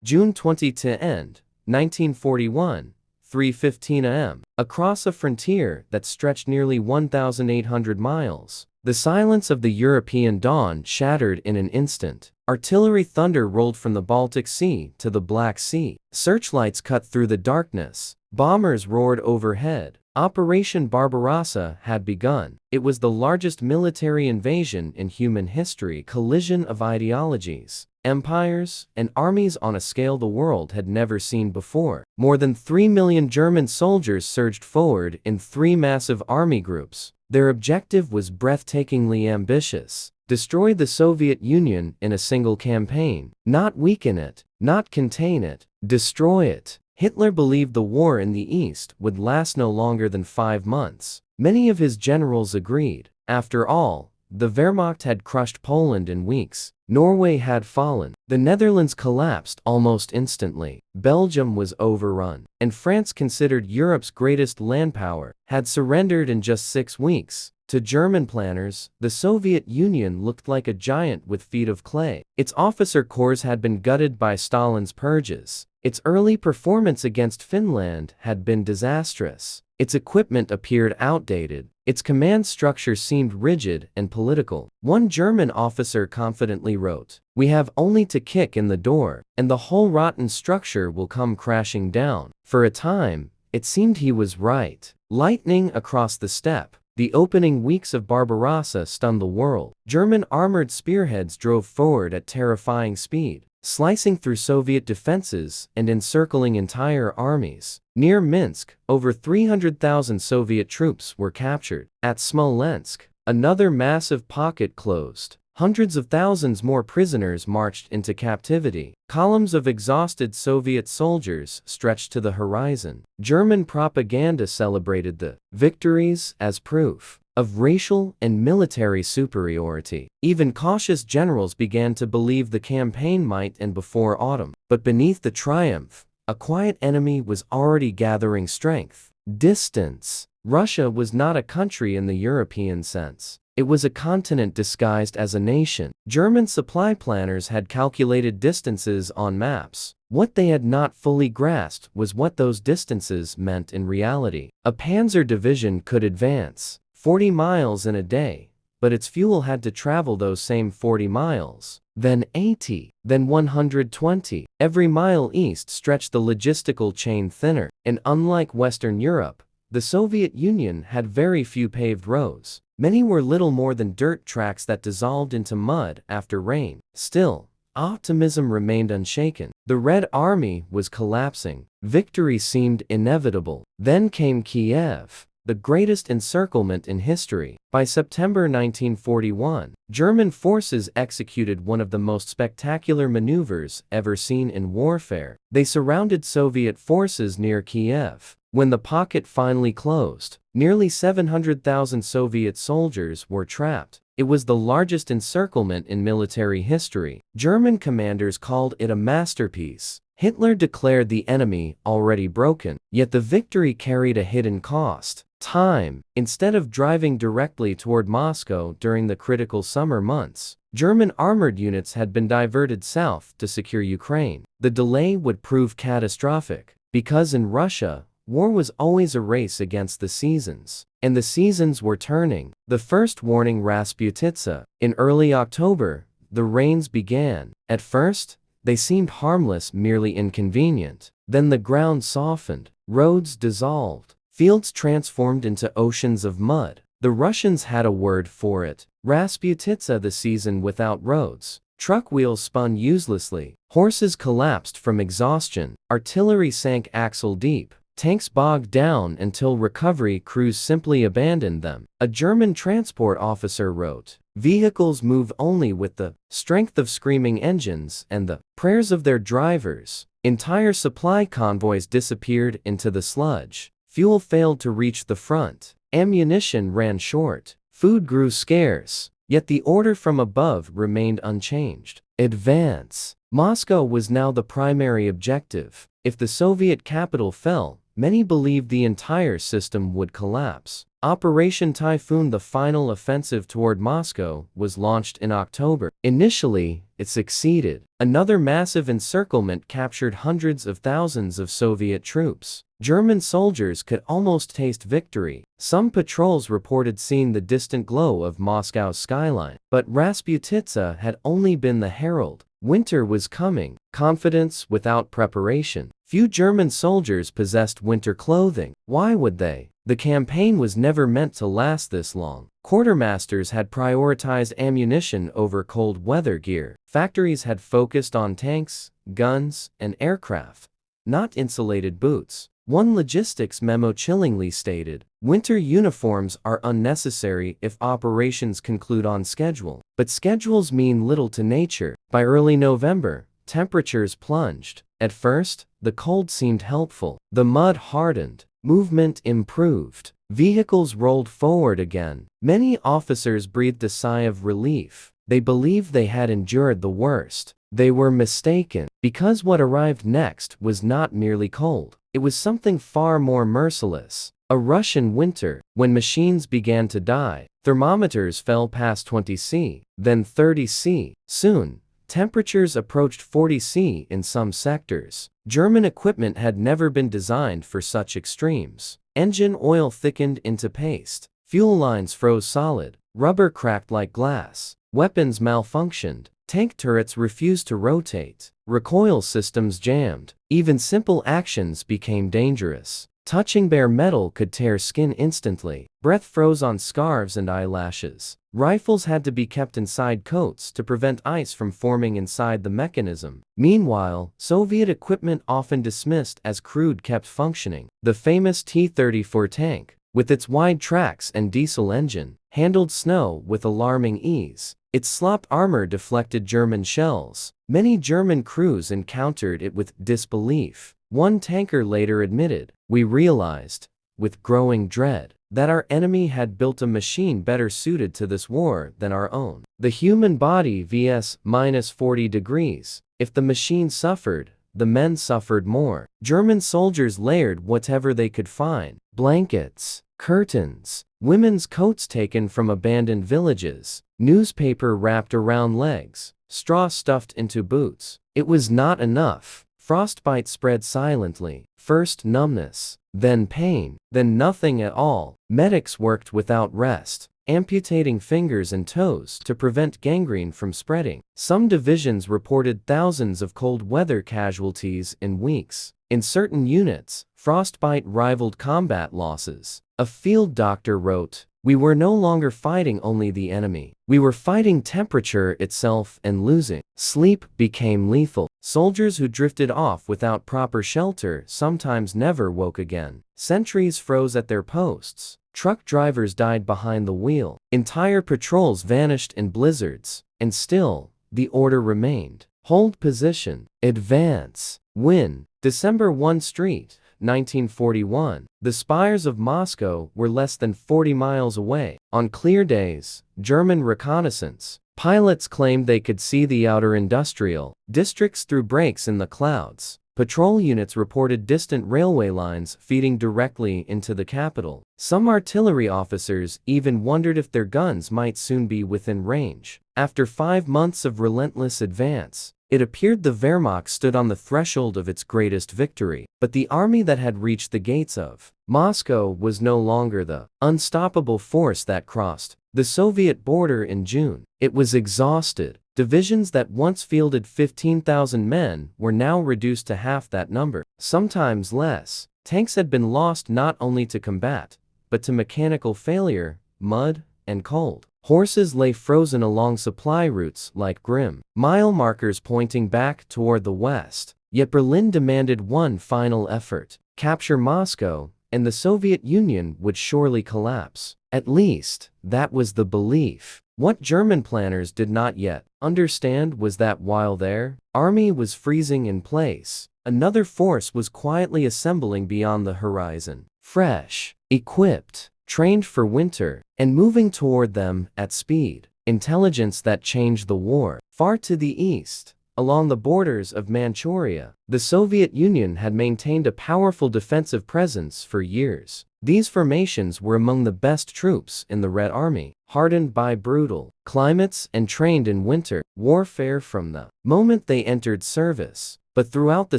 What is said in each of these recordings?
June 20 to end, 1941, 3:15 am. Across a frontier that stretched nearly 1,800 miles, the silence of the European dawn shattered in an instant. Artillery thunder rolled from the Baltic Sea to the Black Sea. Searchlights cut through the darkness. Bombers roared overhead. Operation Barbarossa had begun. It was the largest military invasion in human history, collision of ideologies, empires, and armies on a scale the world had never seen before. More than 3 million German soldiers surged forward in 3 massive army groups. Their objective was breathtakingly ambitious: destroy the Soviet Union in a single campaign. Not weaken it, not contain it, destroy it. Hitler believed the war in the East would last no longer than 5 months. Many of his generals agreed. After all, the Wehrmacht had crushed Poland in weeks. Norway had fallen. The Netherlands collapsed almost instantly. Belgium was overrun. And France, considered Europe's greatest land power, had surrendered in just 6 weeks. To German planners, the Soviet Union looked like a giant with feet of clay. Its officer corps had been gutted by Stalin's purges. Its early performance against Finland had been disastrous. Its equipment appeared outdated. Its command structure seemed rigid and political. One German officer confidently wrote, "We have only to kick in the door, and the whole rotten structure will come crashing down." For a time, it seemed he was right. Lightning across the steppe. The opening weeks of Barbarossa stunned the world. German armored spearheads drove forward at terrifying speed, slicing through Soviet defenses and encircling entire armies. Near Minsk, over 300,000 Soviet troops were captured. At Smolensk, another massive pocket closed. Hundreds of thousands more prisoners marched into captivity. Columns of exhausted Soviet soldiers stretched to the horizon. German propaganda celebrated the victories as proof of racial and military superiority. Even cautious generals began to believe the campaign might end before autumn. But beneath the triumph, a quiet enemy was already gathering strength. Distance. Russia was not a country in the European sense. It was a continent disguised as a nation. German supply planners had calculated distances on maps. What they had not fully grasped was what those distances meant in reality. A panzer division could advance 40 miles in a day, but its fuel had to travel those same 40 miles. Then 80, then 120. Every mile east stretched the logistical chain thinner. And unlike Western Europe, the Soviet Union had very few paved roads. Many were little more than dirt tracks that dissolved into mud after rain. Still, optimism remained unshaken. The Red Army was collapsing. Victory seemed inevitable. Then came Kiev, the greatest encirclement in history. By September 1941, German forces executed one of the most spectacular maneuvers ever seen in warfare. They surrounded Soviet forces near Kiev. When the pocket finally closed, nearly 700,000 Soviet soldiers were trapped. It was the largest encirclement in military history. German commanders called it a masterpiece. Hitler declared the enemy already broken. Yet the victory carried a hidden cost: time. Instead of driving directly toward Moscow during the critical summer months, German armored units had been diverted south to secure Ukraine. The delay would prove catastrophic, because in Russia, war was always a race against the seasons. And the seasons were turning. The first warning, Rasputitsa. In early October, the rains began. At first, they seemed harmless, merely inconvenient. Then the ground softened, roads dissolved, fields transformed into oceans of mud. The Russians had a word for it: Rasputitsa, the season without roads. Truck wheels spun uselessly, horses collapsed from exhaustion, artillery sank axle deep. Tanks bogged down until recovery crews simply abandoned them. A German transport officer wrote, "Vehicles move only with the strength of screaming engines and the prayers of their drivers." Entire supply convoys disappeared into the sludge. Fuel failed to reach the front. Ammunition ran short. Food grew scarce. Yet the order from above remained unchanged: advance. Moscow was now the primary objective. If the Soviet capital fell, many believed the entire system would collapse. Operation Typhoon, the final offensive toward Moscow, was launched in October. Initially, it succeeded. Another massive encirclement captured hundreds of thousands of Soviet troops. German soldiers could almost taste victory. Some patrols reported seeing the distant glow of Moscow's skyline. But Rasputitsa had only been the herald. Winter was coming. Confidence without preparation. Few German soldiers possessed winter clothing. Why would they? The campaign was never meant to last this long. Quartermasters had prioritized ammunition over cold weather gear. Factories had focused on tanks, guns, and aircraft, not insulated boots. One logistics memo chillingly stated, "Winter uniforms are unnecessary if operations conclude on schedule." But schedules mean little to nature. By early November, temperatures plunged. At first, the cold seemed helpful. The mud hardened. Movement improved. Vehicles rolled forward again. Many officers breathed a sigh of relief. They believed they had endured the worst. They were mistaken, because what arrived next was not merely cold. It was something far more merciless. A Russian winter, when machines began to die. Thermometers fell past 20 C, then 30 C. Soon, temperatures approached 40 C in some sectors. German equipment had never been designed for such extremes. Engine oil thickened into paste. Fuel lines froze solid. Rubber cracked like glass. Weapons malfunctioned. Tank turrets refused to rotate. Recoil systems jammed. Even simple actions became dangerous. Touching bare metal could tear skin instantly. Breath froze on scarves and eyelashes. Rifles had to be kept inside coats to prevent ice from forming inside the mechanism. Meanwhile, Soviet equipment often dismissed as crude kept functioning. The famous T-34 tank, with its wide tracks and diesel engine, handled snow with alarming ease. Its slopped armor deflected German shells. Many German crews encountered it with disbelief. One tanker later admitted, "We realized, with growing dread, that our enemy had built a machine better suited to this war than our own. The human body vs -40 degrees. If the machine suffered, the men suffered more." German soldiers layered whatever they could find. Blankets, curtains, women's coats taken from abandoned villages, newspaper wrapped around legs, straw stuffed into boots. It was not enough. Frostbite spread silently. First numbness, then pain, then nothing at all. Medics worked without rest, amputating fingers and toes to prevent gangrene from spreading. Some divisions reported thousands of cold weather casualties in weeks. In certain units, frostbite rivaled combat losses. A field doctor wrote, "We were no longer fighting only the enemy. We were fighting temperature itself and losing." Sleep became lethal. Soldiers who drifted off without proper shelter sometimes never woke again. Sentries froze at their posts. Truck drivers died behind the wheel. Entire patrols vanished in blizzards. And still, the order remained. Hold position. Advance. Win. December 1 Street, 1941. The spires of Moscow were less than 40 miles away. On clear days, German reconnaissance. Pilots claimed they could see the outer industrial districts through breaks in the clouds. Patrol units reported distant railway lines feeding directly into the capital. Some artillery officers even wondered if their guns might soon be within range. After 5 months of relentless advance, it appeared the Wehrmacht stood on the threshold of its greatest victory. But the army that had reached the gates of Moscow was no longer the unstoppable force that crossed the Soviet border in June. It was exhausted. Divisions that once fielded 15,000 men were now reduced to half that number, sometimes less. Tanks had been lost not only to combat, but to mechanical failure, mud, and cold. Horses lay frozen along supply routes like grim mile markers pointing back toward the west. Yet Berlin demanded one final effort: capture Moscow, and the Soviet Union would surely collapse. At least, that was the belief. What German planners did not yet understand was that while their army was freezing in place, another force was quietly assembling beyond the horizon. Fresh, equipped, trained for winter, and moving toward them at speed. Intelligence that changed the war. Far to the east, along the borders of Manchuria, the Soviet Union had maintained a powerful defensive presence for years. These formations were among the best troops in the Red Army, hardened by brutal climates and trained in winter warfare from the moment they entered service. But throughout the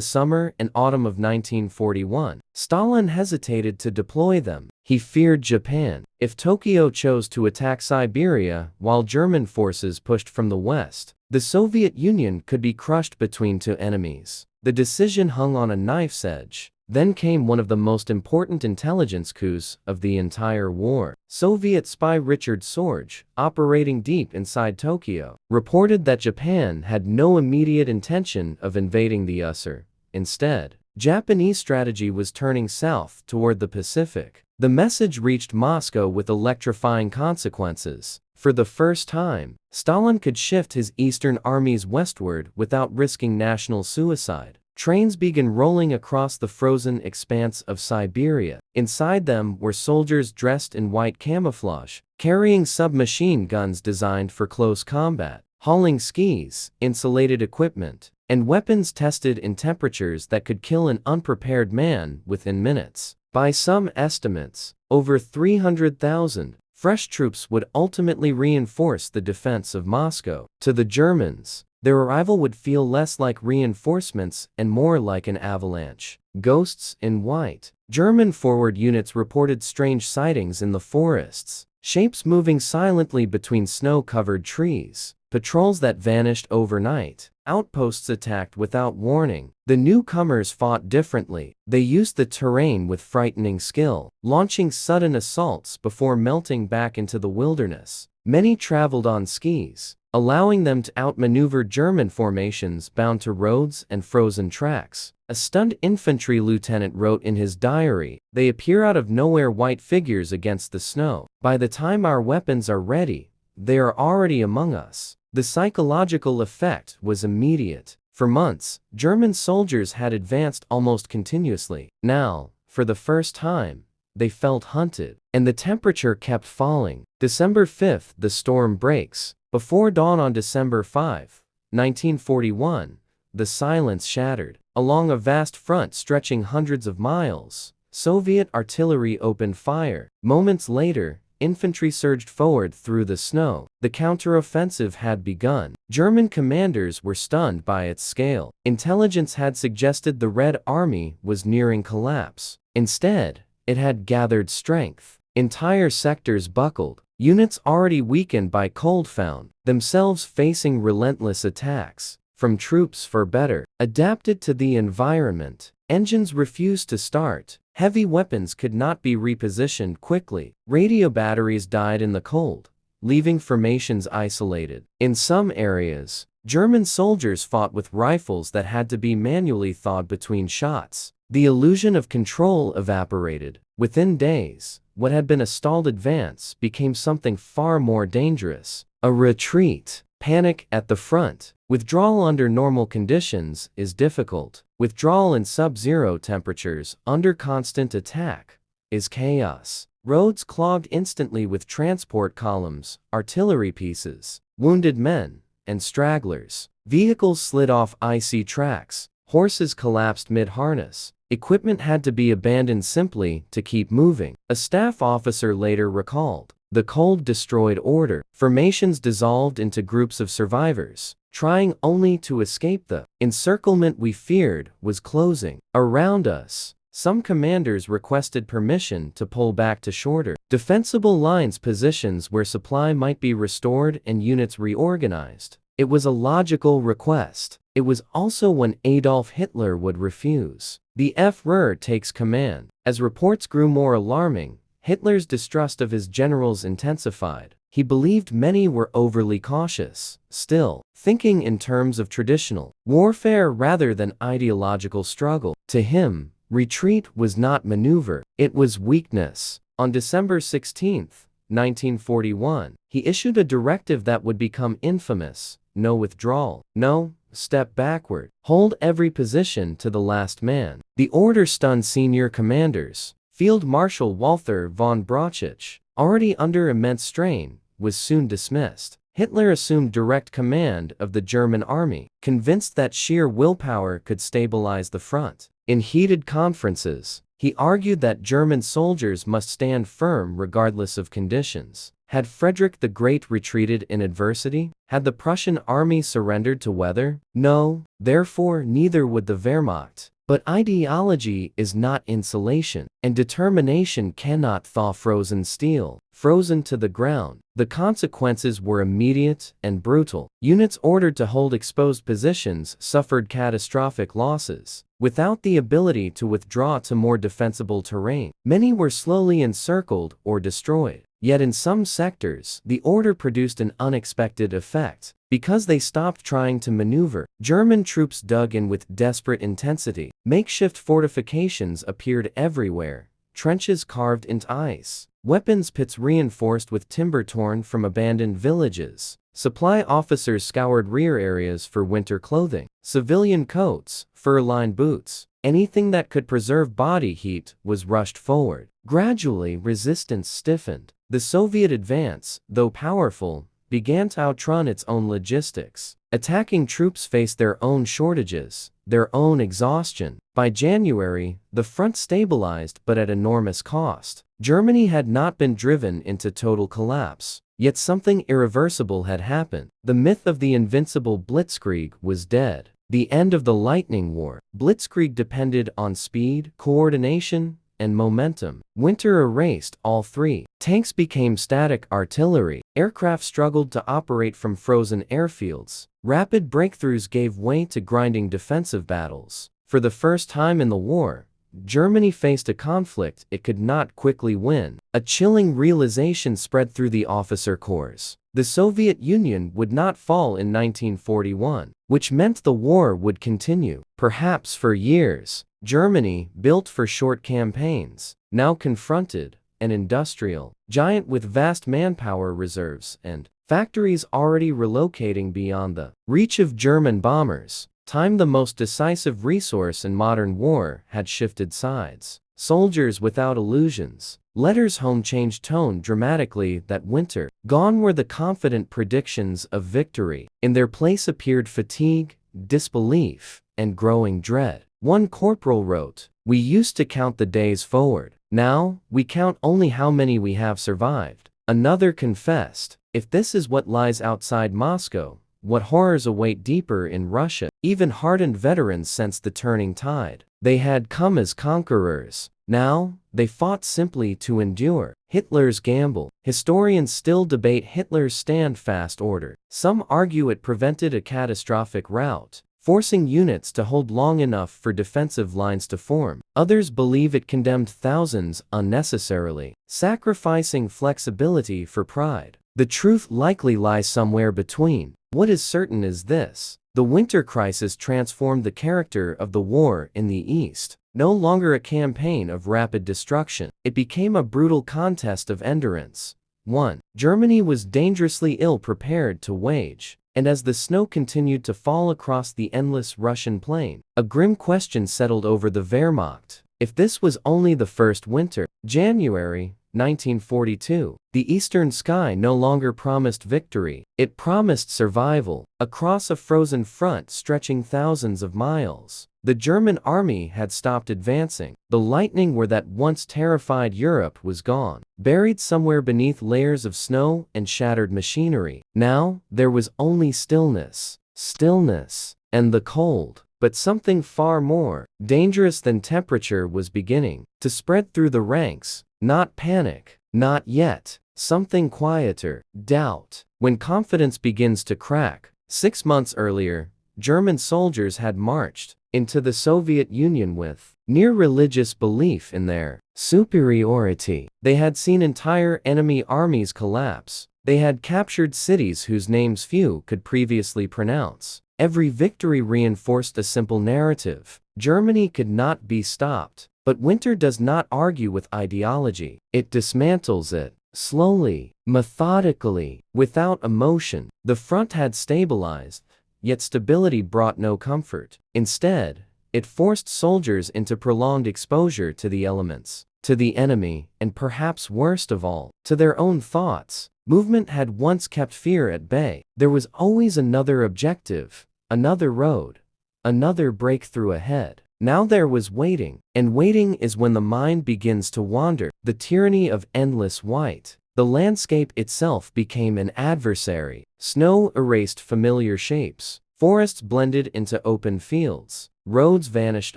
summer and autumn of 1941, Stalin hesitated to deploy them. He feared Japan. If Tokyo chose to attack Siberia while German forces pushed from the west, the Soviet Union could be crushed between two enemies. The decision hung on a knife's edge. Then came one of the most important intelligence coups of the entire war. Soviet spy Richard Sorge, operating deep inside Tokyo, reported that Japan had no immediate intention of invading the USSR. Instead, Japanese strategy was turning south toward the Pacific. The message reached Moscow with electrifying consequences. For the first time, Stalin could shift his eastern armies westward without risking national suicide. Trains began rolling across the frozen expanse of Siberia. Inside them were soldiers dressed in white camouflage, carrying submachine guns designed for close combat, hauling skis, insulated equipment, and weapons tested in temperatures that could kill an unprepared man within minutes. By some estimates, over 300,000 fresh troops would ultimately reinforce the defense of Moscow. To the Germans, their arrival would feel less like reinforcements and more like an avalanche. Ghosts in white. German forward units reported strange sightings in the forests, shapes moving silently between snow-covered trees, patrols that vanished overnight, outposts attacked without warning. The newcomers fought differently. They used the terrain with frightening skill, launching sudden assaults before melting back into the wilderness. Many traveled on skis, allowing them to outmaneuver German formations bound to roads and frozen tracks. A stunned infantry lieutenant wrote in his diary, "They appear out of nowhere, white figures against the snow. By the time our weapons are ready, they are already among us." The psychological effect was immediate. For months, German soldiers had advanced almost continuously. Now, for the first time, they felt hunted, and the temperature kept falling. December 5th, the storm breaks. Before dawn on December 5, 1941, the silence shattered. Along a vast front stretching hundreds of miles, Soviet artillery opened fire. Moments later, infantry surged forward through the snow. The counteroffensive had begun. German commanders were stunned by its scale. Intelligence had suggested the Red Army was nearing collapse. Instead, it had gathered strength. Entire sectors buckled. Units already weakened by cold found themselves facing relentless attacks from troops for better, adapted to the environment. Engines refused to start. Heavy weapons could not be repositioned quickly. Radio batteries died in the cold, leaving formations isolated. In some areas, German soldiers fought with rifles that had to be manually thawed between shots. The illusion of control evaporated. Within days, what had been a stalled advance became something far more dangerous. A retreat. Panic at the front. Withdrawal under normal conditions is difficult. Withdrawal in sub-zero temperatures under constant attack is chaos. Roads clogged instantly with transport columns, artillery pieces, wounded men, and stragglers. Vehicles slid off icy tracks. Horses collapsed mid-harness. Equipment had to be abandoned simply to keep moving. A staff officer later recalled, "The cold destroyed order. Formations dissolved into groups of survivors, trying only to escape. The encirclement we feared was closing around us." Some commanders requested permission to pull back to shorter, defensible lines, positions where supply might be restored and units reorganized. It was a logical request. It was also one Adolf Hitler would refuse. The Führer takes command. As reports grew more alarming, Hitler's distrust of his generals intensified. He believed many were overly cautious, still thinking in terms of traditional warfare rather than ideological struggle. To him, retreat was not maneuver, it was weakness. On December 16, 1941, he issued a directive that would become infamous: no withdrawal, no step backward, hold every position to the last man. The order stunned senior commanders. Field Marshal Walther von Brauchitsch, already under immense strain, was soon dismissed. Hitler assumed direct command of the German army, convinced that sheer willpower could stabilize the front. In heated conferences, He argued that German soldiers must stand firm regardless of conditions. Had Frederick the Great retreated in adversity? Had the Prussian army surrendered to weather? No, therefore neither would the Wehrmacht. But ideology is not insulation, and determination cannot thaw frozen steel, frozen to the ground. The consequences were immediate and brutal. Units ordered to hold exposed positions suffered catastrophic losses, without the ability to withdraw to more defensible terrain. Many were slowly encircled or destroyed. Yet in some sectors, the order produced an unexpected effect. Because they stopped trying to maneuver, German troops dug in with desperate intensity. Makeshift fortifications appeared everywhere, trenches carved into ice, weapons pits reinforced with timber torn from abandoned villages. Supply officers scoured rear areas for winter clothing, civilian coats, fur-lined boots. Anything that could preserve body heat was rushed forward. Gradually, resistance stiffened. The Soviet advance, though powerful, began to outrun its own logistics. Attacking troops faced their own shortages, their own exhaustion. By January, the front stabilized but at enormous cost. Germany had not been driven into total collapse, yet something irreversible had happened. The myth of the invincible blitzkrieg was dead. The end of the lightning war. Blitzkrieg depended on speed, coordination, and momentum. Winter erased all three. Tanks became static artillery. Aircraft struggled to operate from frozen airfields. Rapid breakthroughs gave way to grinding defensive battles. For the first time in the war, Germany faced a conflict it could not quickly win. A chilling realization spread through the officer corps. The Soviet Union would not fall in 1941, which meant the war would continue, perhaps for years. Germany, built for short campaigns, now confronted an industrial giant with vast manpower reserves and factories already relocating beyond the reach of German bombers. Time, the most decisive resource in modern war, had shifted sides. Soldiers without illusions. Letters home changed tone dramatically that winter. Gone were the confident predictions of victory. In their place appeared fatigue, disbelief, and growing dread. One corporal wrote, "We used to count the days forward. Now, we count only how many we have survived." Another confessed, "If this is what lies outside Moscow, what horrors await deeper in Russia?" Even hardened veterans sensed the turning tide. They had come as conquerors. Now, they fought simply to endure. Hitler's gamble. Historians still debate Hitler's stand-fast order. Some argue it prevented a catastrophic rout, forcing units to hold long enough for defensive lines to form. Others believe it condemned thousands unnecessarily, sacrificing flexibility for pride. The truth likely lies somewhere between. What is certain is this: the winter crisis transformed the character of the war in the East. No longer a campaign of rapid destruction, it became a brutal contest of endurance. 1. Germany was dangerously ill-prepared to wage. And as the snow continued to fall across the endless Russian plain, a grim question settled over the Wehrmacht. If this was only the first winter, January 1942, the eastern sky no longer promised victory, it promised survival. Across a frozen front stretching thousands of miles, the German army had stopped advancing. The lightning war that once terrified Europe was gone, buried somewhere beneath layers of snow and shattered machinery. Now, there was only stillness. Stillness. And the cold. But something far more dangerous than temperature was beginning to spread through the ranks. Not panic. Not yet. Something quieter. Doubt. When confidence begins to crack. 6 months earlier, German soldiers had marched into the Soviet Union with near religious belief in their superiority. They had seen entire enemy armies collapse. They had captured cities whose names few could previously pronounce. Every victory reinforced a simple narrative: Germany could not be stopped. But winter does not argue with ideology. It dismantles it. Slowly, methodically, without emotion. The front had stabilized, yet stability brought no comfort. Instead, it forced soldiers into prolonged exposure to the elements, to the enemy, and perhaps worst of all, to their own thoughts. Movement had once kept fear at bay. There was always another objective, another road, another breakthrough ahead. Now there was waiting, and waiting is when the mind begins to wander, the tyranny of endless white. The landscape itself became an adversary. Snow erased familiar shapes. Forests blended into open fields. Roads vanished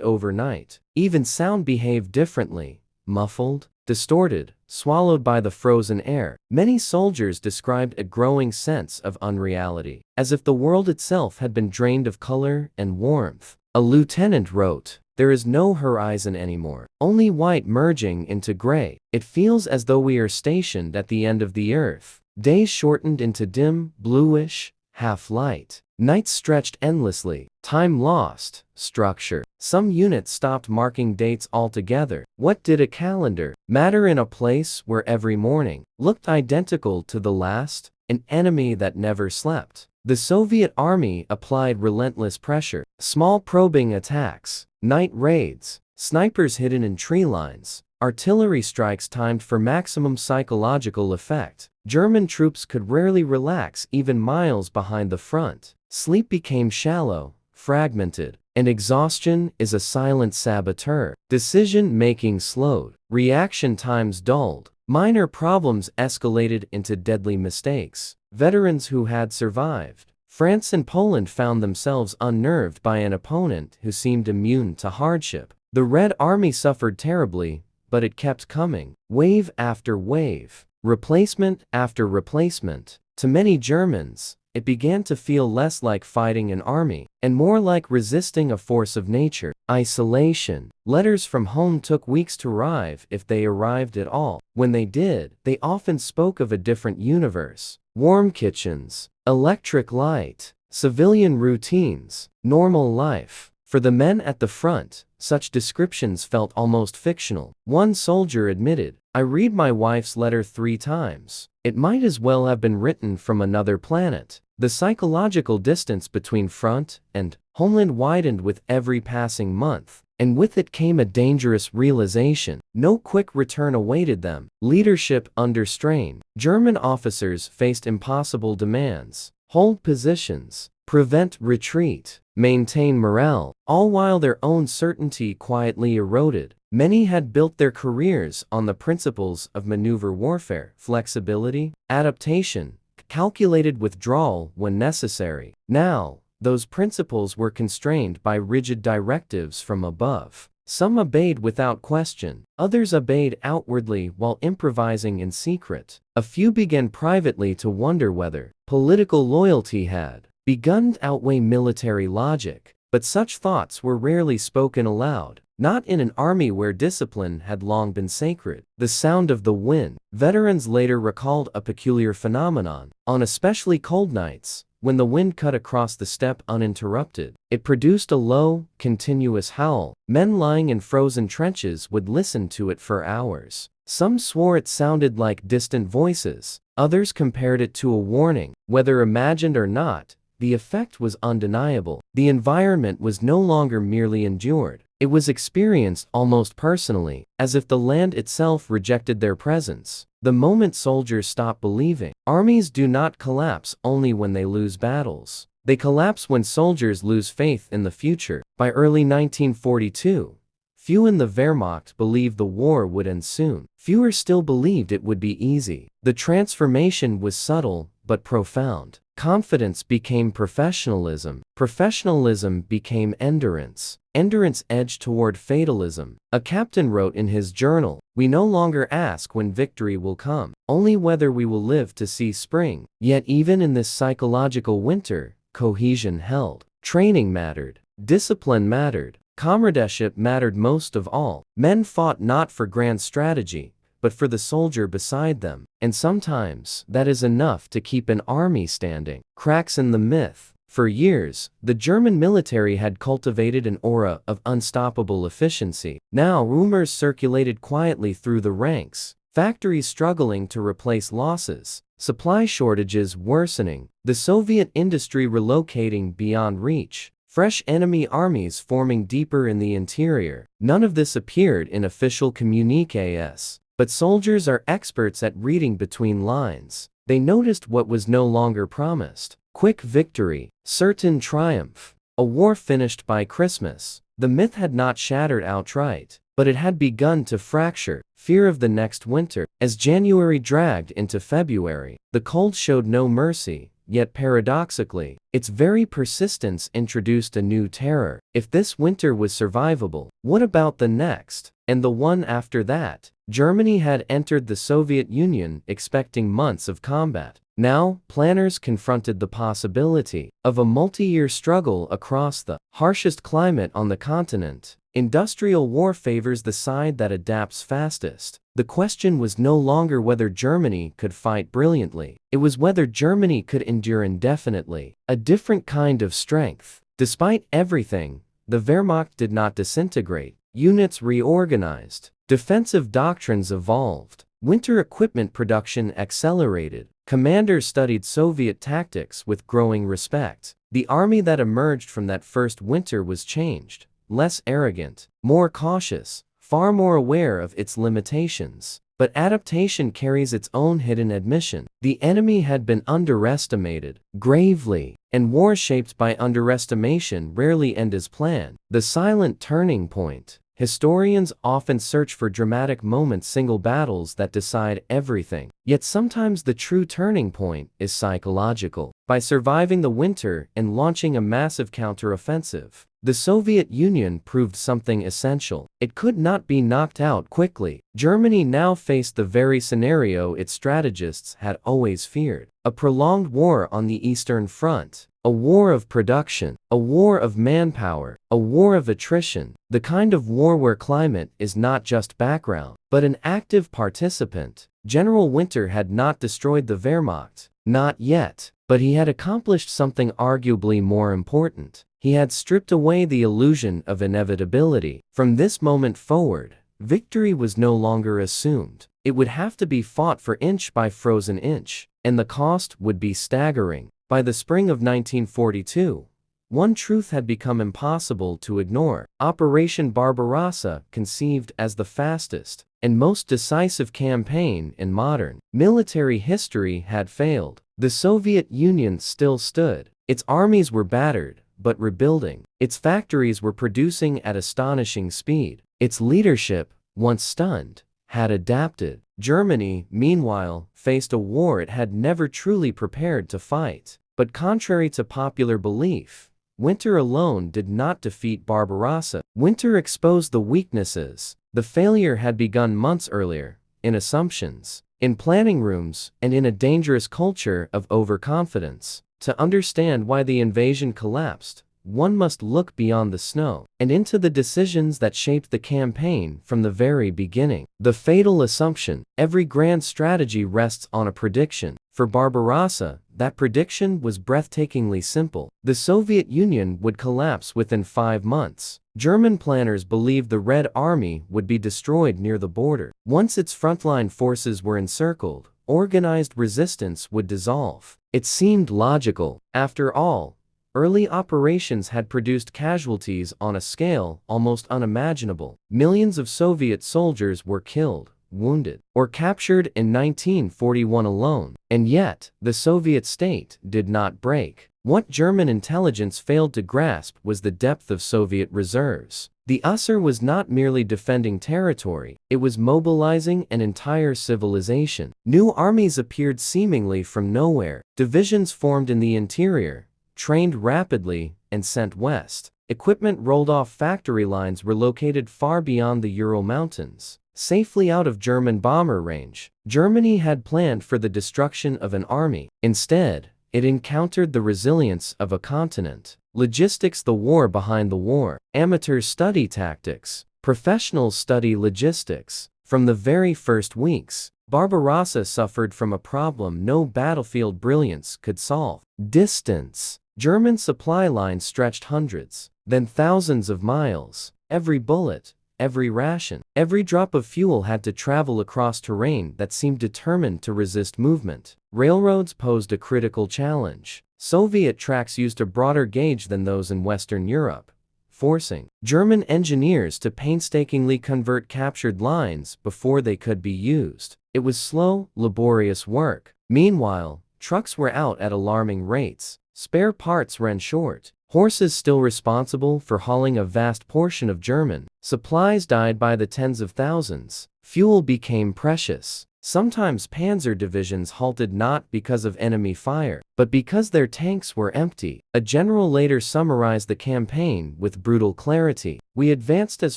overnight. Even sound behaved differently, muffled, distorted, swallowed by the frozen air. Many soldiers described a growing sense of unreality, as if the world itself had been drained of color and warmth. A lieutenant wrote, "There is no horizon anymore, only white merging into gray. It feels as though we are stationed at the end of the earth." Days shortened into dim, bluish, half-light. Nights stretched endlessly. Time lost. Structure. Some units stopped marking dates altogether. What did a calendar matter in a place where every morning looked identical to the last? An enemy that never slept. The Soviet army applied relentless pressure. Small probing attacks, night raids, snipers hidden in tree lines, artillery strikes timed for maximum psychological effect. German troops could rarely relax even miles behind the front. Sleep became shallow, fragmented, and exhaustion is a silent saboteur. Decision-making slowed, reaction times dulled. Minor problems escalated into deadly mistakes. Veterans who had survived France and Poland found themselves unnerved by an opponent who seemed immune to hardship. The Red Army suffered terribly, but it kept coming, wave after wave, replacement after replacement. To many Germans, it began to feel less like fighting an army, and more like resisting a force of nature. Isolation. Letters from home took weeks to arrive if they arrived at all. When they did, they often spoke of a different universe. Warm kitchens, electric light, civilian routines, normal life. For the men at the front, such descriptions felt almost fictional. One soldier admitted, "I read my wife's letter 3 times. It might as well have been written from another planet." The psychological distance between front and homeland widened with every passing month, and with it came a dangerous realization. No quick return awaited them. Leadership under strain. German officers faced impossible demands. Hold positions, prevent retreat, maintain morale, all while their own certainty quietly eroded. Many had built their careers on the principles of maneuver warfare, flexibility, adaptation, calculated withdrawal when necessary. Now, those principles were constrained by rigid directives from above. Some obeyed without question, others obeyed outwardly while improvising in secret. A few began privately to wonder whether political loyalty had begun to outweigh military logic. But such thoughts were rarely spoken aloud, not in an army where discipline had long been sacred. The sound of the wind. Veterans later recalled a peculiar phenomenon. On especially cold nights, when the wind cut across the steppe uninterrupted, it produced a low, continuous howl. Men lying in frozen trenches would listen to it for hours. Some swore it sounded like distant voices. Others compared it to a warning. Whether imagined or not, the effect was undeniable. The environment was no longer merely endured. It was experienced almost personally, as if the land itself rejected their presence. The moment soldiers stop believing, armies do not collapse only when they lose battles. They collapse when soldiers lose faith in the future. By early 1942, few in the Wehrmacht believed the war would end soon. Fewer still believed it would be easy. The transformation was subtle but profound. Confidence became professionalism. Professionalism became endurance. Endurance edged toward fatalism. A captain wrote in his journal, "We no longer ask when victory will come, only whether we will live to see spring." Yet even in this psychological winter, cohesion held. Training mattered. Discipline mattered. Comradeship mattered most of all. Men fought not for grand strategy, but for the soldier beside them. And sometimes, that is enough to keep an army standing. Cracks in the myth. For years, the German military had cultivated an aura of unstoppable efficiency. Now rumors circulated quietly through the ranks. Factories struggling to replace losses. Supply shortages worsening. The Soviet industry relocating beyond reach. Fresh enemy armies forming deeper in the interior. None of this appeared in official communiques. But soldiers are experts at reading between lines. They noticed what was no longer promised. Quick victory, certain triumph, a war finished by Christmas. The myth had not shattered outright, but it had begun to fracture. Fear of the next winter. As January dragged into February, the cold showed no mercy, yet paradoxically, its very persistence introduced a new terror. If this winter was survivable, what about the next, and the one after that? Germany had entered the Soviet Union expecting months of combat. Now, planners confronted the possibility of a multi-year struggle across the harshest climate on the continent. Industrial war favors the side that adapts fastest. The question was no longer whether Germany could fight brilliantly. It was whether Germany could endure indefinitely. A different kind of strength. Despite everything, the Wehrmacht did not disintegrate. Units reorganized. Defensive doctrines evolved. Winter equipment production accelerated. Commanders studied Soviet tactics with growing respect. The army that emerged from that first winter was changed. Less arrogant, more cautious, far more aware of its limitations. But adaptation carries its own hidden admission. The enemy had been underestimated, gravely, and war shaped by underestimation rarely end as planned. The silent turning point. Historians often search for dramatic moments, single battles that decide everything. Yet sometimes the true turning point is psychological. By surviving the winter and launching a massive counteroffensive, the Soviet Union proved something essential. It could not be knocked out quickly. Germany now faced the very scenario its strategists had always feared. A prolonged war on the Eastern Front. A war of production, a war of manpower, a war of attrition, the kind of war where climate is not just background, but an active participant. General Winter had not destroyed the Wehrmacht, not yet, but he had accomplished something arguably more important. He had stripped away the illusion of inevitability. From this moment forward, victory was no longer assumed. It would have to be fought for inch by frozen inch, and the cost would be staggering. By the spring of 1942, one truth had become impossible to ignore. Operation Barbarossa, conceived as the fastest and most decisive campaign in modern military history, had failed. The Soviet Union still stood. Its armies were battered, but rebuilding. Its factories were producing at astonishing speed. Its leadership, once stunned, had adapted. Germany, meanwhile, faced a war it had never truly prepared to fight. But contrary to popular belief, winter alone did not defeat Barbarossa. Winter exposed the weaknesses. The failure had begun months earlier, in assumptions, in planning rooms, and in a dangerous culture of overconfidence. To understand why the invasion collapsed, one must look beyond the snow and into the decisions that shaped the campaign from the very beginning. The fatal assumption. Every grand strategy rests on a prediction. For Barbarossa, that prediction was breathtakingly simple. The Soviet Union would collapse within 5 months. German planners believed the Red Army would be destroyed near the border. Once its frontline forces were encircled, organized resistance would dissolve. It seemed logical. After all, early operations had produced casualties on a scale almost unimaginable. Millions of Soviet soldiers were killed, wounded, or captured in 1941 alone. And yet, the Soviet state did not break. What German intelligence failed to grasp was the depth of Soviet reserves. The USSR was not merely defending territory, it was mobilizing an entire civilization. New armies appeared seemingly from nowhere. Divisions formed in the interior, trained rapidly, and sent west. Equipment rolled off factory lines relocated far beyond the Ural Mountains, safely out of German bomber range. Germany had planned for the destruction of an army. Instead, it encountered the resilience of a continent. Logistics. The war behind the war. Amateurs study tactics. Professionals study logistics. From the very first weeks, Barbarossa suffered from a problem no battlefield brilliance could solve. Distance. German supply lines stretched hundreds, then thousands of miles. Every bullet, every ration, every drop of fuel had to travel across terrain that seemed determined to resist movement. Railroads posed a critical challenge. Soviet tracks used a broader gauge than those in Western Europe, forcing German engineers to painstakingly convert captured lines before they could be used. It was slow, laborious work. Meanwhile, trucks were out at alarming rates. Spare parts ran short. Horses still responsible for hauling a vast portion of German supplies died by the tens of thousands. Fuel became precious. Sometimes panzer divisions halted not because of enemy fire, but because their tanks were empty. A general later summarized the campaign with brutal clarity. "We advanced as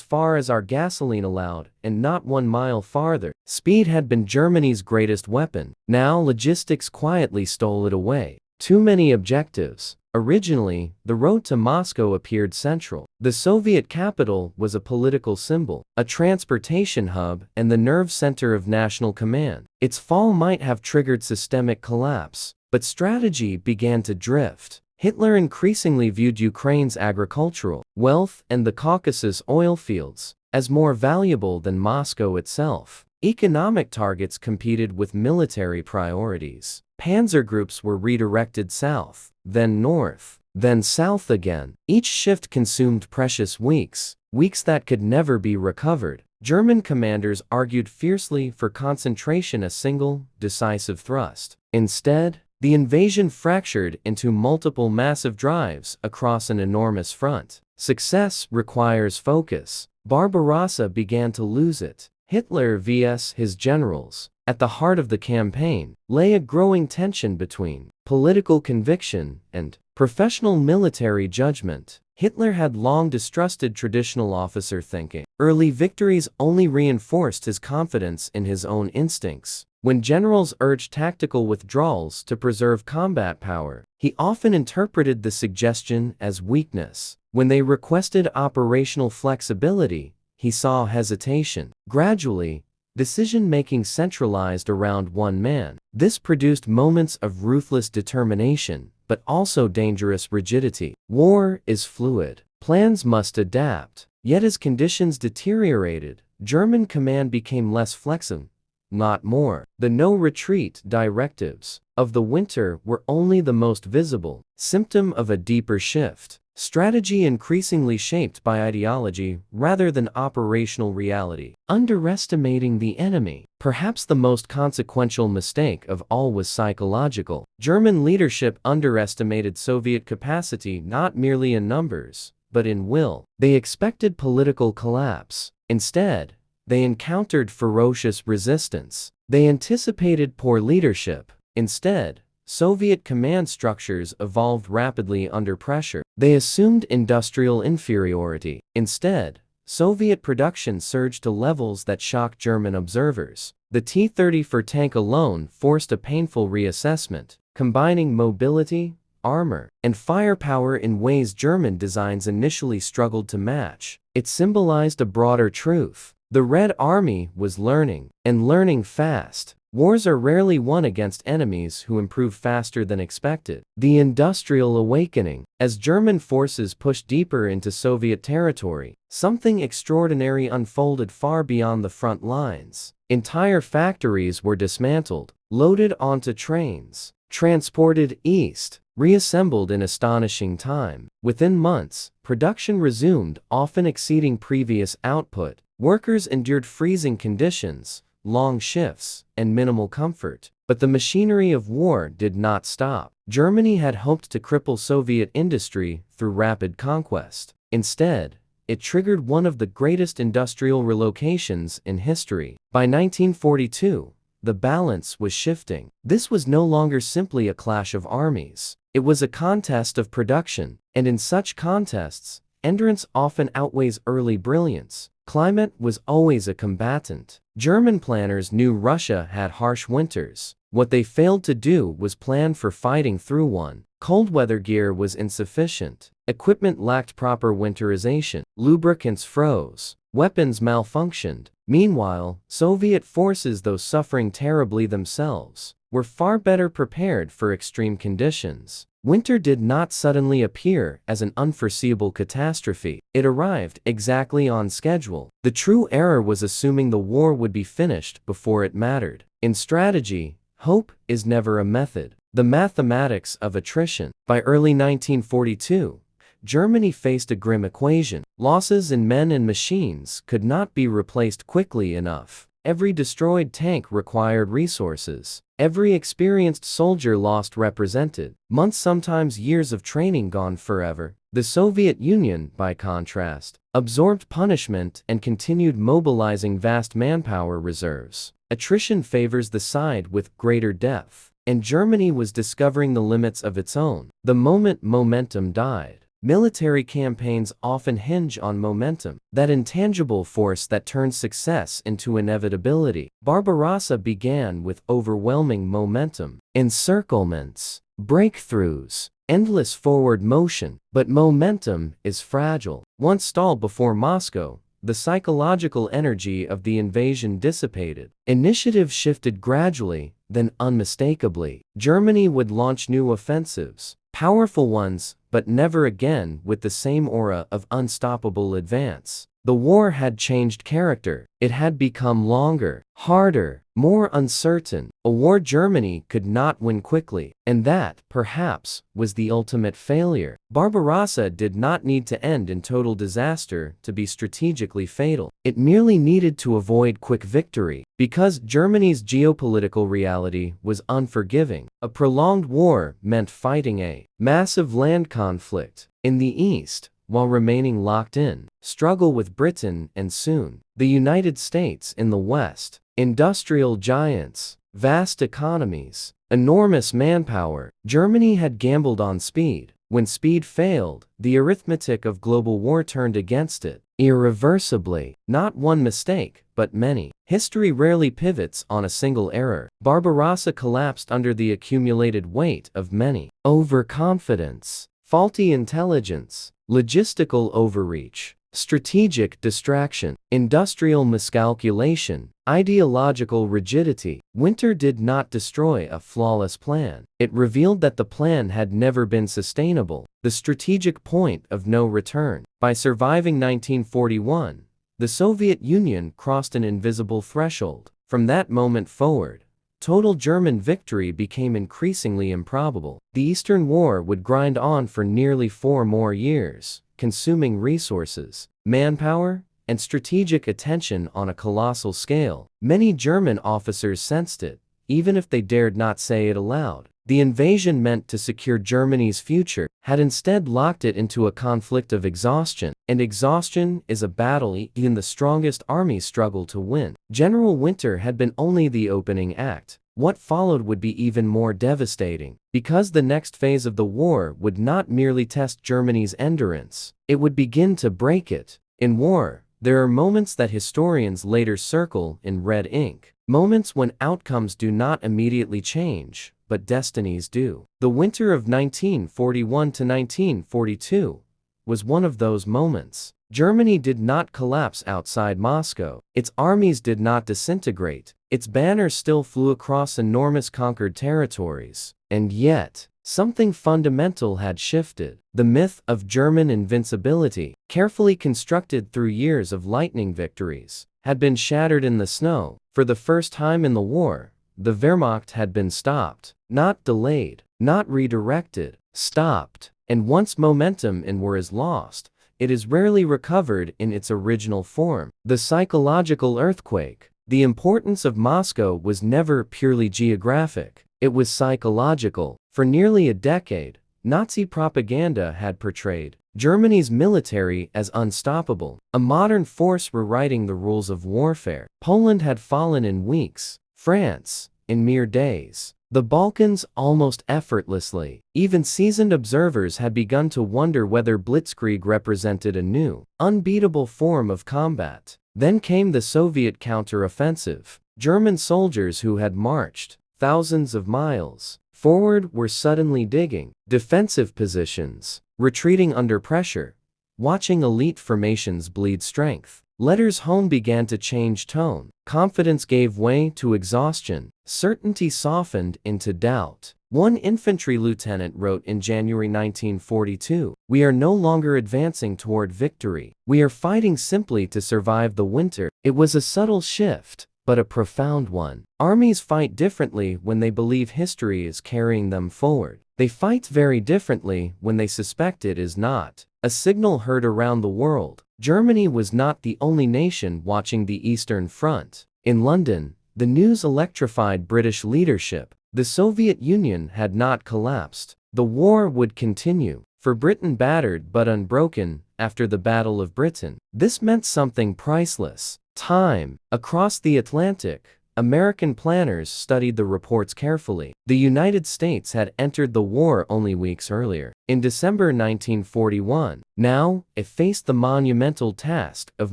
far as our gasoline allowed, and not 1 mile farther." Speed had been Germany's greatest weapon. Now logistics quietly stole it away. Too many objectives. Originally, the road to Moscow appeared central. The Soviet capital was a political symbol, a transportation hub, and the nerve center of national command. Its fall might have triggered systemic collapse, but strategy began to drift. Hitler increasingly viewed Ukraine's agricultural wealth and the Caucasus oil fields as more valuable than Moscow itself. Economic targets competed with military priorities. Panzer groups were redirected south, then north, then south again. Each shift consumed precious weeks that could never be recovered. German commanders argued fiercely for concentration, a single, decisive thrust. Instead, the invasion fractured into multiple massive drives across an enormous front. Success requires focus. Barbarossa began to lose it. Hitler vs. his generals. At the heart of the campaign lay a growing tension between political conviction and professional military judgment. Hitler had long distrusted traditional officer thinking. Early victories only reinforced his confidence in his own instincts. When generals urged tactical withdrawals to preserve combat power, he often interpreted the suggestion as weakness. When they requested operational flexibility, he saw hesitation. Gradually, decision-making centralized around one man. This produced moments of ruthless determination, but also dangerous rigidity. War is fluid. Plans must adapt. Yet as conditions deteriorated, German command became less flexible, not more. The no-retreat directives of the winter were only the most visible symptom of a deeper shift. Strategy increasingly shaped by ideology rather than operational reality. Underestimating the enemy. Perhaps the most consequential mistake of all was psychological. German leadership underestimated Soviet capacity not merely in numbers, but in will. They expected political collapse. Instead, they encountered ferocious resistance. They anticipated poor leadership. Instead, Soviet command structures evolved rapidly under pressure. They assumed industrial inferiority. Instead, Soviet production surged to levels that shocked German observers. The T-34 tank alone forced a painful reassessment, combining mobility, armor, and firepower in ways German designs initially struggled to match. It symbolized a broader truth. The Red Army was learning, and learning fast. Wars are rarely won against enemies who improve faster than expected. The Industrial Awakening. As German forces pushed deeper into Soviet territory, something extraordinary unfolded far beyond the front lines. Entire factories were dismantled, loaded onto trains, transported east, reassembled in astonishing time. Within months, production resumed, often exceeding previous output. Workers endured freezing conditions, long shifts, and minimal comfort. But the machinery of war did not stop. Germany had hoped to cripple Soviet industry through rapid conquest. Instead, it triggered one of the greatest industrial relocations in history. By 1942, the balance was shifting. This was no longer simply a clash of armies. It was a contest of production, and in such contests, endurance often outweighs early brilliance. Climate was always a combatant. German planners knew Russia had harsh winters. What they failed to do was plan for fighting through one. Cold weather gear was insufficient. Equipment lacked proper winterization. Lubricants froze. Weapons malfunctioned. Meanwhile, Soviet forces, though suffering terribly themselves, were far better prepared for extreme conditions. Winter did not suddenly appear as an unforeseeable catastrophe. It arrived exactly on schedule. The true error was assuming the war would be finished before it mattered. In strategy, hope is never a method. The mathematics of attrition. By early 1942, Germany faced a grim equation. Losses in men and machines could not be replaced quickly enough. Every destroyed tank required resources. Every experienced soldier lost represented months, sometimes years of training gone forever. The Soviet Union, by contrast, absorbed punishment and continued mobilizing vast manpower reserves. Attrition favors the side with greater depth, and Germany was discovering the limits of its own. The moment momentum died. Military campaigns often hinge on momentum, that intangible force that turns success into inevitability. Barbarossa began with overwhelming momentum, encirclements, breakthroughs, endless forward motion. But momentum is fragile. Once stalled before Moscow, the psychological energy of the invasion dissipated. Initiative shifted gradually, then unmistakably. Germany would launch new offensives, powerful ones, but never again with the same aura of unstoppable advance. The war had changed character. It had become longer, harder, more uncertain. A war Germany could not win quickly, and that, perhaps, was the ultimate failure. Barbarossa did not need to end in total disaster to be strategically fatal. It merely needed to avoid quick victory, because Germany's geopolitical reality was unforgiving. A prolonged war meant fighting a massive land conflict in the east, while remaining locked in, struggle with Britain and soon the United States in the West. Industrial giants, vast economies, enormous manpower. Germany had gambled on speed. When speed failed, the arithmetic of global war turned against it, irreversibly. Not one mistake, but many. History rarely pivots on a single error. Barbarossa collapsed under the accumulated weight of many. Overconfidence, faulty intelligence, logistical overreach, strategic distraction, industrial miscalculation, ideological rigidity. Winter did not destroy a flawless plan. It revealed that the plan had never been sustainable, the strategic point of no return. By surviving 1941, the Soviet Union crossed an invisible threshold. From that moment forward, total German victory became increasingly improbable. The Eastern War would grind on for nearly 4 more years, consuming resources, manpower, and strategic attention on a colossal scale. Many German officers sensed it, even if they dared not say it aloud. The invasion meant to secure Germany's future had instead locked it into a conflict of exhaustion, and exhaustion is a battle even the strongest armies struggle to win. General Winter had been only the opening act. What followed would be even more devastating, because the next phase of the war would not merely test Germany's endurance, it would begin to break it. In war, there are moments that historians later circle in red ink, moments when outcomes do not immediately change, but destinies do. The winter of 1941 to 1942 was one of those moments. Germany did not collapse outside Moscow. Its armies did not disintegrate. Its banners still flew across enormous conquered territories. And yet, something fundamental had shifted. The myth of German invincibility, carefully constructed through years of lightning victories, had been shattered in the snow. For the first time in the war, the Wehrmacht had been stopped. Not delayed, not redirected, stopped. And once momentum in war is lost, it is rarely recovered in its original form. The psychological earthquake. The importance of Moscow was never purely geographic. It was psychological. For nearly a decade, Nazi propaganda had portrayed Germany's military as unstoppable, a modern force rewriting the rules of warfare. Poland had fallen in weeks, France, in mere days. The Balkans almost effortlessly. Even seasoned observers had begun to wonder whether blitzkrieg represented a new, unbeatable form of combat. Then came the Soviet counter-offensive. German soldiers who had marched thousands of miles forward were suddenly digging defensive positions, retreating under pressure, watching elite formations bleed strength. Letters home began to change tone. Confidence gave way to exhaustion. Certainty softened into doubt. One infantry lieutenant wrote in January 1942, "We are no longer advancing toward victory. We are fighting simply to survive the winter." It was a subtle shift, but a profound one. Armies fight differently when they believe history is carrying them forward. They fight very differently when they suspect it is not. A signal heard around the world. Germany was not the only nation watching the Eastern Front. In London, the news electrified British leadership. The Soviet Union had not collapsed. The war would continue, for Britain battered but unbroken after the Battle of Britain. This meant something priceless: time. Across the Atlantic, American planners studied the reports carefully. The United States had entered the war only weeks earlier, in December 1941. Now, it faced the monumental task of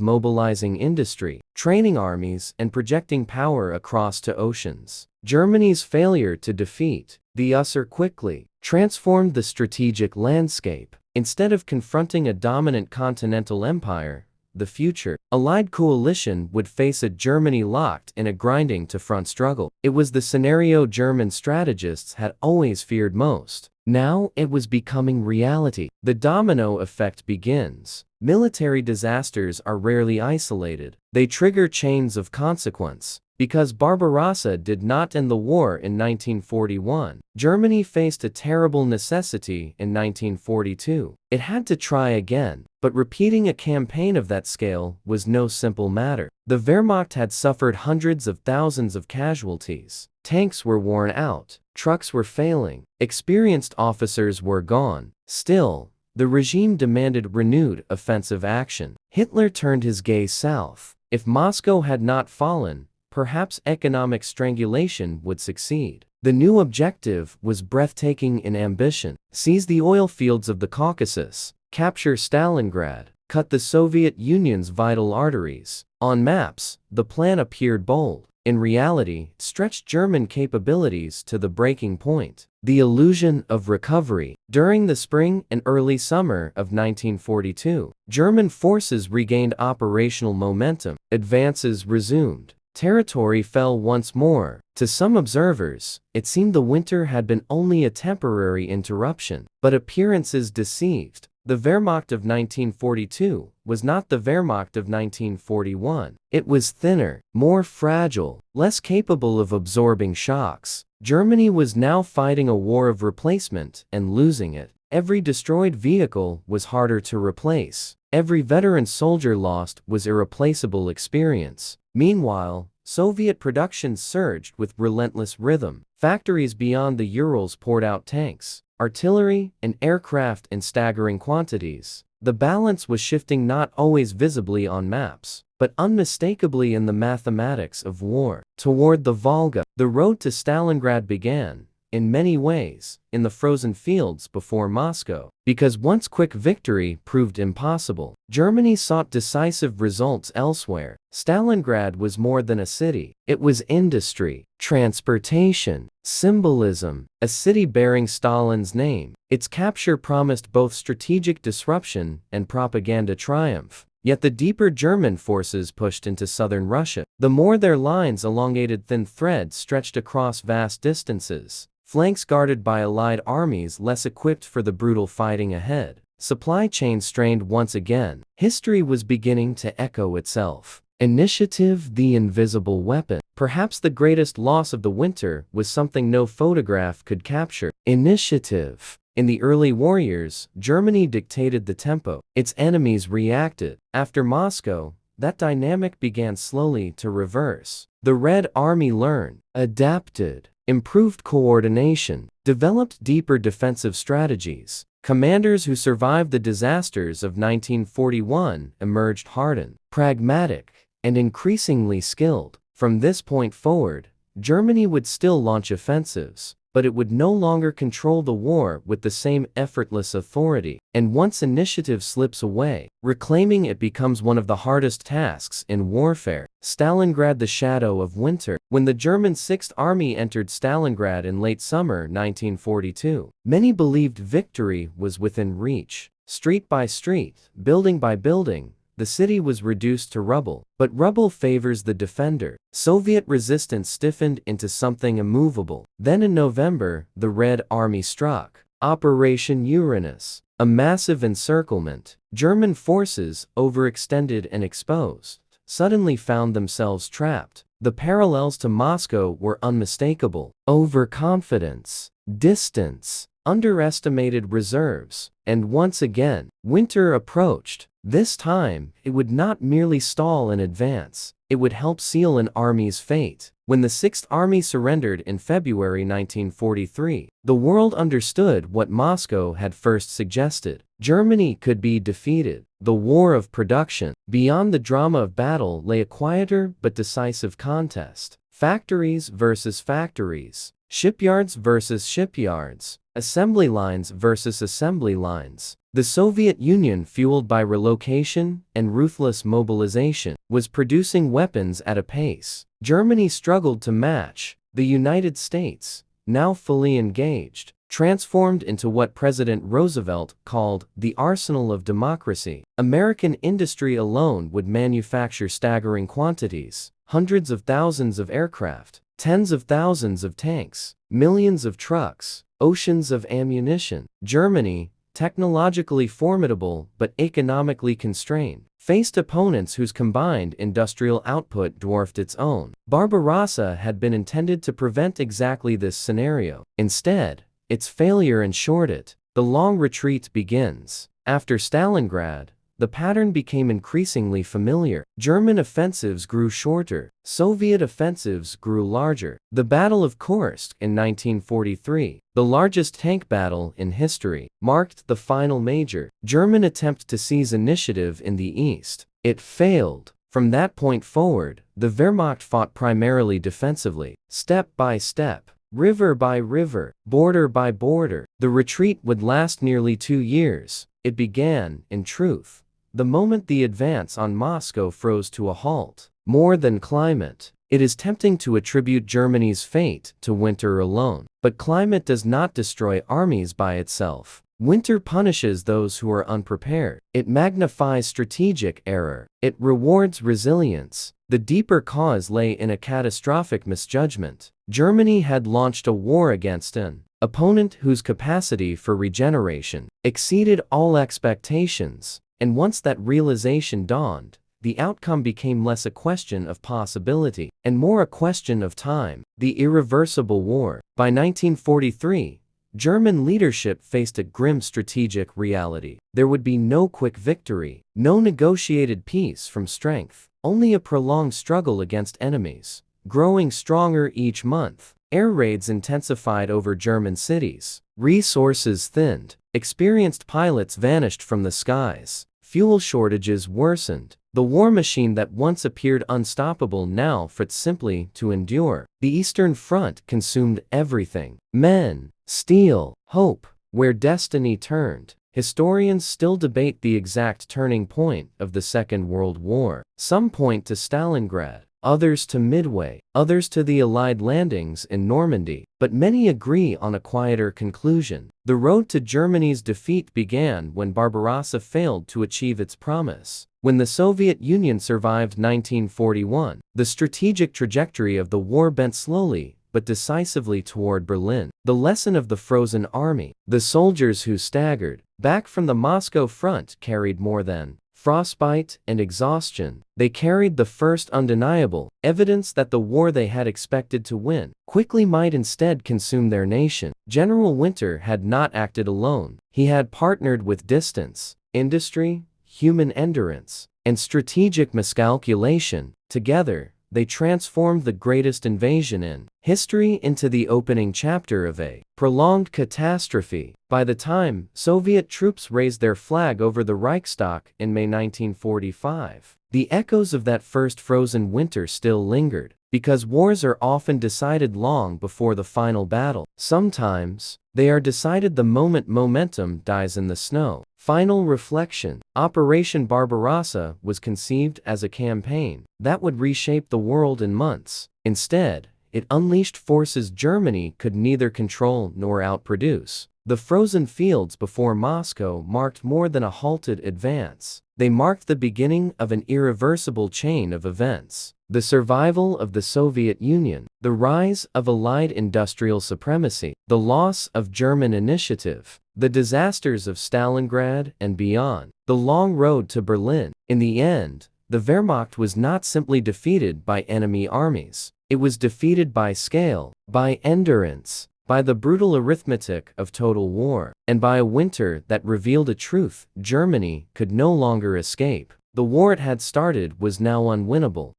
mobilizing industry, training armies, and projecting power across the oceans. Germany's failure to defeat the USSR quickly transformed the strategic landscape. Instead of confronting a dominant continental empire, the future Allied coalition would face a Germany locked in a grinding-to-front struggle. It was the scenario German strategists had always feared most. Now it was becoming reality. The domino effect begins. Military disasters are rarely isolated. They trigger chains of consequence. Because Barbarossa did not end the war in 1941, Germany faced a terrible necessity in 1942. It had to try again, but repeating a campaign of that scale was no simple matter. The Wehrmacht had suffered hundreds of thousands of casualties. Tanks were worn out, trucks were failing, experienced officers were gone. Still, the regime demanded renewed offensive action. Hitler turned his gaze south. If Moscow had not fallen, perhaps economic strangulation would succeed. The new objective was breathtaking in ambition: seize the oil fields of the Caucasus, capture Stalingrad, cut the Soviet Union's vital arteries. On maps, the plan appeared bold. In reality, it stretched German capabilities to the breaking point. The illusion of recovery. During the spring and early summer of 1942, German forces regained operational momentum. Advances resumed. Territory fell once more. To some observers, it seemed the winter had been only a temporary interruption. But appearances deceived. The Wehrmacht of 1942 was not the Wehrmacht of 1941. It was thinner, more fragile, less capable of absorbing shocks. Germany was now fighting a war of replacement and losing it. Every destroyed vehicle was harder to replace. Every veteran soldier lost was irreplaceable experience. Meanwhile, Soviet production surged with relentless rhythm. Factories beyond the Urals poured out tanks, artillery, and aircraft in staggering quantities. The balance was shifting, not always visibly on maps, but unmistakably in the mathematics of war. Toward the Volga, the road to Stalingrad began, in many ways, in the frozen fields before Moscow. Because once quick victory proved impossible, Germany sought decisive results elsewhere. Stalingrad was more than a city. It was industry, transportation, symbolism, a city bearing Stalin's name. Its capture promised both strategic disruption and propaganda triumph. Yet the deeper German forces pushed into southern Russia, the more their lines elongated. Thin threads stretched across vast distances. Flanks guarded by Allied armies less equipped for the brutal fighting ahead. Supply chains strained once again. History was beginning to echo itself. Initiative, the invisible weapon. Perhaps the greatest loss of the winter was something no photograph could capture: initiative. In the early war years, Germany dictated the tempo. Its enemies reacted. After Moscow, that dynamic began slowly to reverse. The Red Army learned, adapted, improved coordination, developed deeper defensive strategies. Commanders who survived the disasters of 1941 emerged hardened, pragmatic, and increasingly skilled. From this point forward, Germany would still launch offensives, but it would no longer control the war with the same effortless authority. And once initiative slips away, reclaiming it becomes one of the hardest tasks in warfare. Stalingrad, the shadow of winter. When the German Sixth Army entered Stalingrad in late summer 1942, many believed victory was within reach. Street by street, building by building, the city was reduced to rubble. But rubble favors the defender. Soviet resistance stiffened into something immovable. Then in November, the Red Army struck. Operation Uranus. A massive encirclement. German forces, overextended and exposed, suddenly found themselves trapped. The parallels to Moscow were unmistakable. Overconfidence, distance, underestimated reserves. And once again, winter approached. This time, it would not merely stall an advance, it would help seal an army's fate. When the Sixth Army surrendered in February 1943, the world understood what Moscow had first suggested. Germany could be defeated. The war of production. Beyond the drama of battle lay a quieter but decisive contest. Factories versus factories. Shipyards versus shipyards. Assembly lines versus assembly lines. The Soviet Union, fueled by relocation and ruthless mobilization, was producing weapons at a pace Germany struggled to match. The United States, now fully engaged, transformed into what President Roosevelt called the arsenal of democracy. American industry alone would manufacture staggering quantities, hundreds of thousands of aircraft, tens of thousands of tanks, millions of trucks, oceans of ammunition. Germany, technologically formidable but economically constrained, faced opponents whose combined industrial output dwarfed its own. Barbarossa had been intended to prevent exactly this scenario. Instead, its failure ensured it. The long retreat begins. After Stalingrad, the pattern became increasingly familiar. German offensives grew shorter. Soviet offensives grew larger. The Battle of Kursk in 1943, the largest tank battle in history, marked the final major German attempt to seize initiative in the East. It failed. From that point forward, the Wehrmacht fought primarily defensively, step by step, river by river, border by border. The retreat would last nearly 2 years. It began, in truth, the moment the advance on Moscow froze to a halt. More than climate. It is tempting to attribute Germany's fate to winter alone. But climate does not destroy armies by itself. Winter punishes those who are unprepared. It magnifies strategic error. It rewards resilience. The deeper cause lay in a catastrophic misjudgment. Germany had launched a war against an opponent whose capacity for regeneration exceeded all expectations. And once that realization dawned, the outcome became less a question of possibility and more a question of time. The irreversible war. By 1943, German leadership faced a grim strategic reality. There would be no quick victory, no negotiated peace from strength, only a prolonged struggle against enemies, growing stronger each month. Air raids intensified over German cities. Resources thinned. Experienced pilots vanished from the skies. Fuel shortages worsened. The war machine that once appeared unstoppable now fought simply to endure. The Eastern Front consumed everything. Men, steel, hope. Where destiny turned. Historians still debate the exact turning point of the Second World War. Some point to Stalingrad, others to Midway, others to the Allied landings in Normandy, but many agree on a quieter conclusion. The road to Germany's defeat began when Barbarossa failed to achieve its promise. When the Soviet Union survived 1941, the strategic trajectory of the war bent slowly but decisively toward Berlin. The lesson of the frozen army. The soldiers who staggered back from the Moscow front carried more than frostbite and exhaustion. They carried the first undeniable evidence that the war they had expected to win quickly might instead consume their nation. General Winter had not acted alone. He had partnered with distance, industry, human endurance, and strategic miscalculation. Together, they transformed the greatest invasion in history into the opening chapter of a prolonged catastrophe. By the time Soviet troops raised their flag over the Reichstag in May 1945, the echoes of that first frozen winter still lingered. Because wars are often decided long before the final battle. Sometimes, they are decided the moment momentum dies in the snow. Final reflection. Operation Barbarossa was conceived as a campaign that would reshape the world in months. Instead, it unleashed forces Germany could neither control nor outproduce. The frozen fields before Moscow marked more than a halted advance. They marked the beginning of an irreversible chain of events. The survival of the Soviet Union, the rise of Allied industrial supremacy, the loss of German initiative, the disasters of Stalingrad and beyond, the long road to Berlin. In the end, the Wehrmacht was not simply defeated by enemy armies. It was defeated by scale, by endurance, by the brutal arithmetic of total war, and by a winter that revealed a truth: Germany could no longer escape. The war it had started was now unwinnable.